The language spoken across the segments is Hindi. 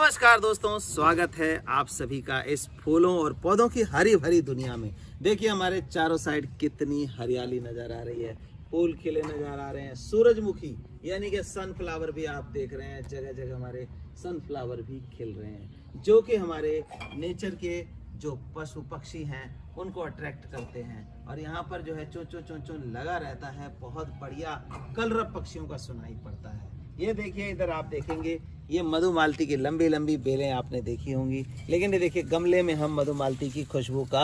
नमस्कार दोस्तों, स्वागत है आप सभी का इस फूलों और पौधों की हरी भरी दुनिया में। देखिए हमारे चारों साइड कितनी हरियाली नजर आ रही है, फूल खिले नजर आ रहे हैं। सूरजमुखी यानी कि सनफ्लावर भी आप देख रहे हैं, जगह जगह हमारे सनफ्लावर भी खिल रहे हैं, जो कि हमारे नेचर के जो पशु पक्षी हैं उनको अट्रैक्ट करते हैं। और यहाँ पर जो है चो चो चो चो लगा रहता है, बहुत बढ़िया कलरव पक्षियों का सुनाई पड़ता है। ये देखिए, इधर आप देखेंगे ये मधुमालती की लंबी लंबी बेलें आपने देखी होंगी, लेकिन ये देखिए गमले में हम मधुमालती की खुशबू का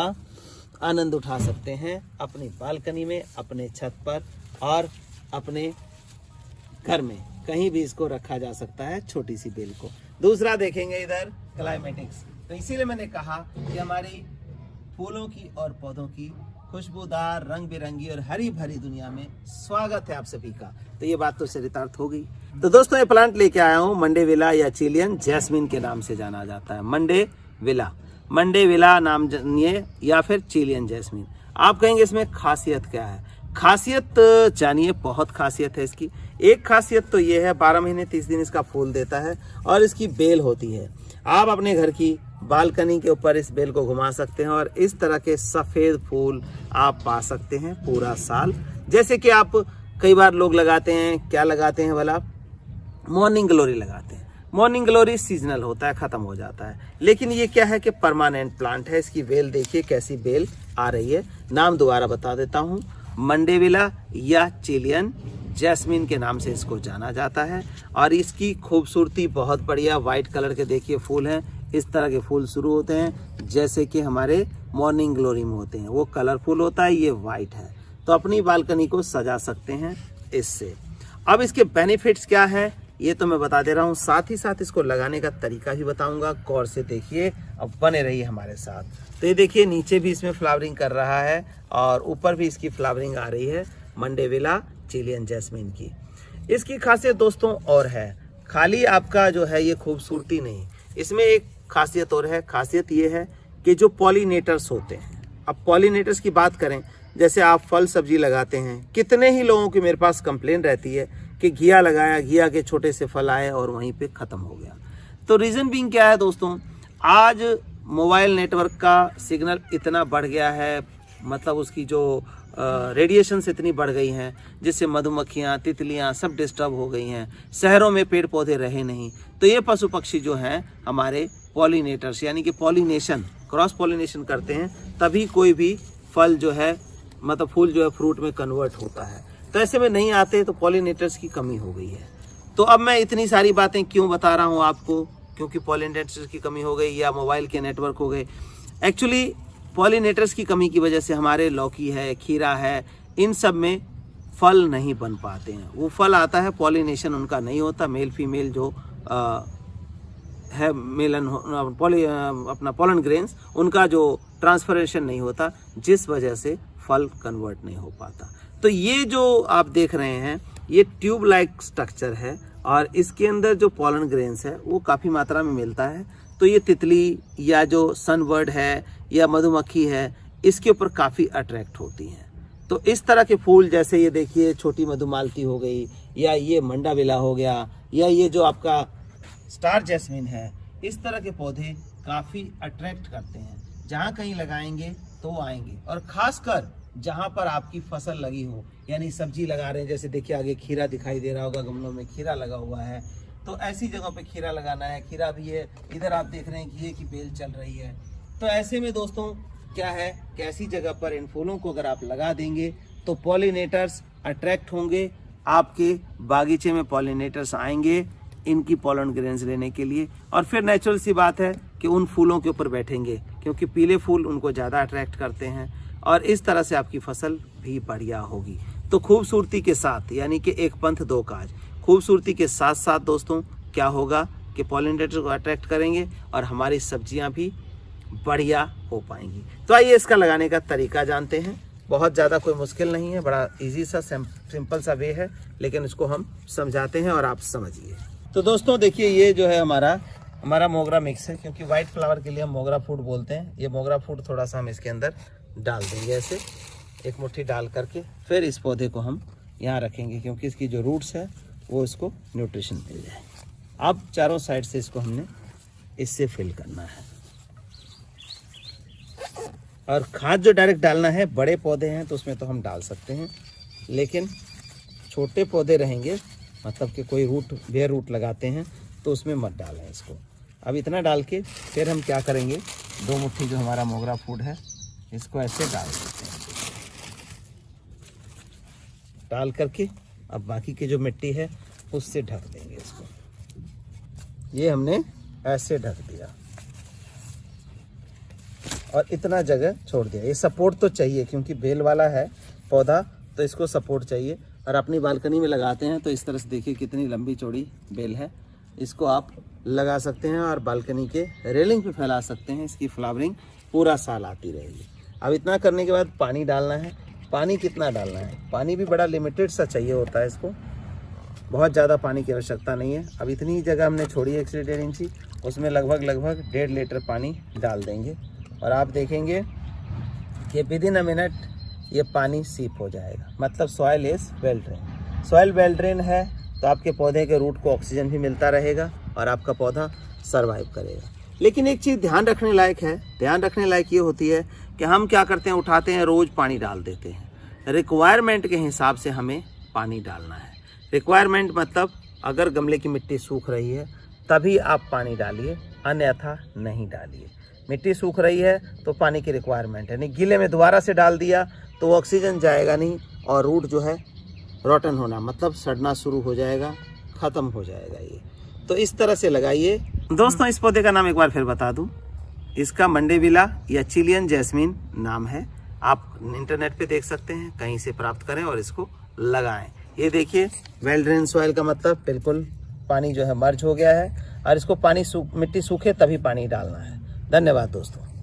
आनंद उठा सकते हैं अपनी बालकनी में, अपने छत पर और अपने घर में, कहीं भी इसको रखा जा सकता है छोटी सी बेल को। दूसरा देखेंगे इधर क्लाइमेटिक्स, तो इसीलिए मैंने कहा कि हमारी फूलों की और पौधों की खुशबूदार रंग बिरंगी और हरी भरी दुनिया में स्वागत है आप सभी का। तो ये बात तो चरितार्थ हो गई। तो दोस्तों ये प्लांट लेके आया हूँ मंडे विला या चिलियन जैस्मिन के नाम से जाना जाता है। मंडे विला नाम जानिए या फिर चिलियन जैस्मिन। आप कहेंगे इसमें खासियत क्या है? खासियत जानिए, बहुत खासियत है इसकी। एक खासियत तो ये है 12 महीने 30 दिन इसका फूल देता है और इसकी बेल होती है। आप अपने घर की बालकनी के ऊपर इस बेल को घुमा सकते हैं और इस तरह के सफ़ेद फूल आप पा सकते हैं पूरा साल। जैसे कि आप कई बार लोग लगाते हैं, क्या लगाते हैं भला, मॉर्निंग ग्लोरी लगाते हैं। मॉर्निंग ग्लोरी सीजनल होता है, ख़त्म हो जाता है, लेकिन ये क्या है कि परमानेंट प्लांट है। इसकी बेल देखिए कैसी बेल आ रही है। नाम दोबारा बता देता हूँ, मंडे विला या चिलियन जैस्मिन के नाम से इसको जाना जाता है। और इसकी खूबसूरती बहुत बढ़िया, वाइट कलर के देखिए फूल हैं। इस तरह के फूल शुरू होते हैं जैसे कि हमारे मॉर्निंग ग्लोरी में होते हैं, वो कलरफुल होता है, ये वाइट है। तो अपनी बालकनी को सजा सकते हैं इससे। अब इसके बेनिफिट्स क्या है ये तो मैं बता दे रहा हूँ, साथ ही साथ इसको लगाने का तरीका भी बताऊंगा। गौर से देखिए, अब बने रहिए हमारे साथ। तो ये देखिए नीचे भी इसमें फ्लावरिंग कर रहा है और ऊपर भी इसकी फ्लावरिंग आ रही है मंडे विला चिलियन जैस्मिन की। इसकी खासियत दोस्तों और है, खाली आपका जो है ये खूबसूरती नहीं, इसमें एक खासियत और है। खासियत ये है कि जो पॉलिनेटर्स होते हैं, अब पॉलिनेटर्स की बात करें, जैसे आप फल सब्जी लगाते हैं, कितने ही लोगों की मेरे पास कंप्लेन रहती है कि घिया लगाया, घिया के छोटे से फल आए और वहीं पे ख़त्म हो गया। तो रीज़न बीइंग क्या है दोस्तों, आज मोबाइल नेटवर्क का सिग्नल इतना बढ़ गया है, मतलब उसकी जो रेडिएशंस इतनी बढ़ गई हैं, जिससे मधुमक्खियाँ, तितलियाँ सब डिस्टर्ब हो गई हैं। शहरों में पेड़ पौधे रहे नहीं, तो ये पशु पक्षी जो हैं हमारे पॉलिनेटर्स यानी कि पॉलिनेशन, क्रॉस पॉलिनेशन करते हैं, तभी कोई भी फल जो है, मतलब फूल जो है फ्रूट में कन्वर्ट होता है। तो ऐसे में नहीं आते, तो पॉलिनेटर्स की कमी हो गई है। तो अब मैं इतनी सारी बातें क्यों बता रहा हूँ आपको, क्योंकि पॉलिनेटर्स की कमी हो गई या मोबाइल के नेटवर्क हो गए। एक्चुअली पॉलिनेटर्स की कमी की वजह से हमारे लौकी है, खीरा है, इन सब में फल नहीं बन पाते हैं। वो फल आता है, पॉलिनेशन उनका नहीं होता, मेल फीमेल जो है मेलन अपना पोलन ग्रेन्स, उनका जो ट्रांसफरेशन नहीं होता, जिस वजह से फल कन्वर्ट नहीं हो पाता। तो ये जो आप देख रहे हैं ये ट्यूब लाइक स्ट्रक्चर है और इसके अंदर जो पोलन ग्रेन्स है वो काफ़ी मात्रा में मिलता है। तो ये तितली या जो सनबर्ड है या मधुमक्खी है, इसके ऊपर काफ़ी अट्रैक्ट होती हैं। तो इस तरह के फूल, जैसे ये देखिए छोटी मधुमालती हो गई, या ये मंडा विला हो गया, या ये जो आपका स्टार जैस्मिन है, इस तरह के पौधे काफ़ी अट्रैक्ट करते हैं। जहाँ कहीं लगाएंगे तो वो आएंगे, और ख़ासकर जहाँ पर आपकी फसल लगी हो, यानी सब्जी लगा रहे हैं, जैसे देखिए आगे खीरा दिखाई दे रहा होगा, गमलों में खीरा लगा हुआ है, तो ऐसी जगहों पे खीरा लगाना है। खीरा भी है, इधर आप देख रहे हैं घिये की बेल चल रही है। तो ऐसे में दोस्तों क्या है, कैसी जगह पर इन फूलों को अगर आप लगा देंगे तो पॉलिनेटर्स अट्रैक्ट होंगे, आपके बागीचे में पॉलिनेटर्स आएंगे इनकी पोलन ग्रेन्स लेने के लिए, और फिर नेचुरल सी बात है कि उन फूलों के ऊपर बैठेंगे, क्योंकि पीले फूल उनको ज़्यादा अट्रैक्ट करते हैं, और इस तरह से आपकी फसल भी बढ़िया होगी। तो खूबसूरती के साथ, यानी कि एक पंथ दो काज, खूबसूरती के साथ साथ दोस्तों क्या होगा कि पॉलिनेटर को अट्रैक्ट करेंगे और हमारी सब्जियां भी बढ़िया हो पाएंगी। तो आइए इसका लगाने का तरीका जानते हैं। बहुत ज़्यादा कोई मुश्किल नहीं है, बड़ा इजी सा सिंपल सा वे है, लेकिन इसको हम समझाते हैं और आप समझिए। तो दोस्तों देखिए, ये जो है हमारा मोगरा मिक्स है, क्योंकि वाइट फ्लावर के लिए हम मोगरा फूड बोलते हैं। ये मोगरा फूड थोड़ा सा हम इसके अंदर डाल देंगे, ऐसे एक मुट्ठी डाल करके फिर इस पौधे को हम यहाँ रखेंगे, क्योंकि इसकी जो रूट्स है वो इसको न्यूट्रिशन मिल जाए। अब चारों साइड से इसको हमने इससे फिल करना है। और खाद जो डायरेक्ट डालना है, बड़े पौधे हैं तो उसमें तो हम डाल सकते हैं, लेकिन छोटे पौधे रहेंगे, मतलब कि कोई बेयर रूट लगाते हैं तो उसमें मत डालें इसको। अब इतना डाल के फिर हम क्या करेंगे, 2 मुट्ठी जो हमारा मोगरा फूड है इसको ऐसे डाल देते हैं। डाल करके अब बाकी की जो मिट्टी है उससे ढक देंगे इसको। ये हमने ऐसे ढक दिया और इतना जगह छोड़ दिया। ये सपोर्ट तो चाहिए क्योंकि बेल वाला है पौधा, तो इसको सपोर्ट चाहिए। और अपनी बालकनी में लगाते हैं तो इस तरह से देखिए कितनी लंबी चौड़ी बेल है, इसको आप लगा सकते हैं और बालकनी के रेलिंग पे फैला सकते हैं। इसकी फ्लावरिंग पूरा साल आती रहेगी। अब इतना करने के बाद पानी डालना है। पानी कितना डालना है, पानी भी बड़ा लिमिटेड सा चाहिए होता है इसको, बहुत ज़्यादा पानी की आवश्यकता नहीं है। अब इतनी जगह हमने छोड़ी है 1 से 1.5 इंची, उसमें लगभग 1.5 लीटर पानी डाल देंगे और आप देखेंगे कि विदिन अ मिनट ये पानी सीप हो जाएगा। मतलब soil is well drain. Soil well drain है तो आपके पौधे के रूट को ऑक्सीजन भी मिलता रहेगा और आपका पौधा सर्वाइव करेगा। लेकिन एक चीज़ ध्यान रखने लायक है, ध्यान रखने लायक ये होती है कि हम क्या करते हैं, उठाते हैं, रोज़ पानी डाल देते हैं। रिक्वायरमेंट के हिसाब से हमें पानी डालना है। रिक्वायरमेंट मतलब अगर गमले की मिट्टी सूख रही है तभी आप पानी डालिए, अन्यथा नहीं डालिए। मिट्टी सूख रही है तो पानी की रिक्वायरमेंट है, नहीं गीले में दोबारा से डाल दिया तो ऑक्सीजन जाएगा नहीं और रूट जो है रोटन होना मतलब सड़ना शुरू हो जाएगा, ख़त्म हो जाएगा ये। तो इस तरह से लगाइए। दोस्तों इस पौधे का नाम एक बार फिर बता दूं, इसका मंडेविला या चिलियन जैस्मीन नाम है। आप इंटरनेट पे देख सकते हैं, कहीं से प्राप्त करें और इसको लगाएं। ये देखिए वेल ड्रेन सॉइल का मतलब बिल्कुल पानी जो है मर्ज हो गया है और इसको पानी मिट्टी सूखे तभी पानी डालना है। धन्यवाद दोस्तों।